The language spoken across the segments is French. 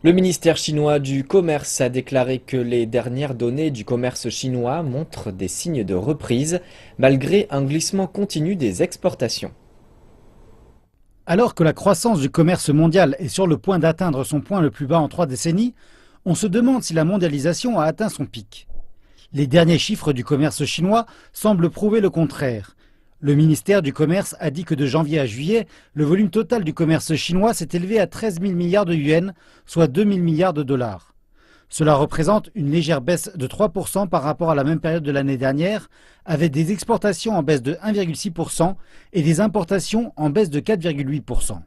Le ministère chinois du Commerce a déclaré que les dernières données du commerce chinois montrent des signes de reprise, malgré un glissement continu des exportations. Alors que la croissance du commerce mondial est sur le point d'atteindre son point le plus bas en 3 décennies, on se demande si la mondialisation a atteint son pic. Les derniers chiffres du commerce chinois semblent prouver le contraire. Le ministère du Commerce a dit que de janvier à juillet, le volume total du commerce chinois s'est élevé à 13 000 milliards de yuans, soit 2 000 milliards de dollars. Cela représente une légère baisse de 3% par rapport à la même période de l'année dernière, avec des exportations en baisse de 1,6% et des importations en baisse de 4,8%.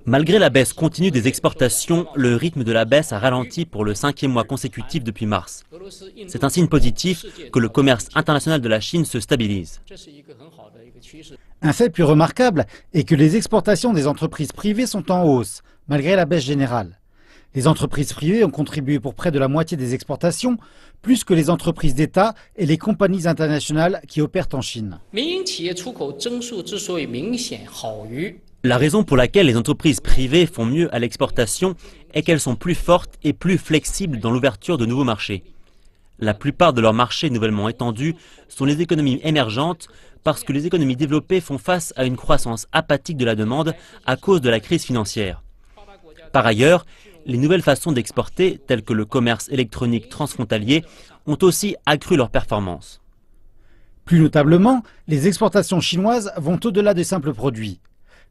Malgré la baisse continue des exportations, le rythme de la baisse a ralenti pour le 5e mois consécutif depuis mars. C'est un signe positif que le commerce international de la Chine se stabilise. Un fait plus remarquable est que les exportations des entreprises privées sont en hausse, malgré la baisse générale. Les entreprises privées ont contribué pour près de la moitié des exportations, plus que les entreprises d'État et les compagnies internationales qui opèrent en Chine. La raison pour laquelle les entreprises privées font mieux à l'exportation est qu'elles sont plus fortes et plus flexibles dans l'ouverture de nouveaux marchés. La plupart de leurs marchés nouvellement étendus sont les économies émergentes parce que les économies développées font face à une croissance apathique de la demande à cause de la crise financière. Par ailleurs, les nouvelles façons d'exporter, telles que le commerce électronique transfrontalier, ont aussi accru leur performance. Plus notablement, les exportations chinoises vont au-delà des simples produits.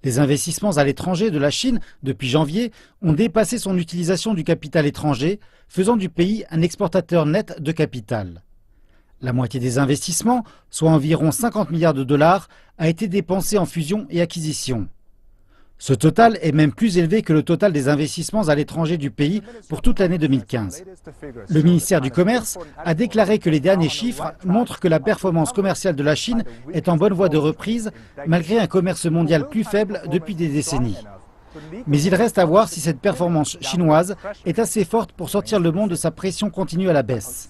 Les investissements à l'étranger de la Chine, depuis janvier, ont dépassé son utilisation du capital étranger, faisant du pays un exportateur net de capital. La moitié des investissements, soit environ 50 milliards de dollars, a été dépensée en fusion et acquisition. Ce total est même plus élevé que le total des investissements à l'étranger du pays pour toute l'année 2015. Le ministère du Commerce a déclaré que les derniers chiffres montrent que la performance commerciale de la Chine est en bonne voie de reprise, malgré un commerce mondial plus faible depuis des décennies. Mais il reste à voir si cette performance chinoise est assez forte pour sortir le monde de sa pression continue à la baisse.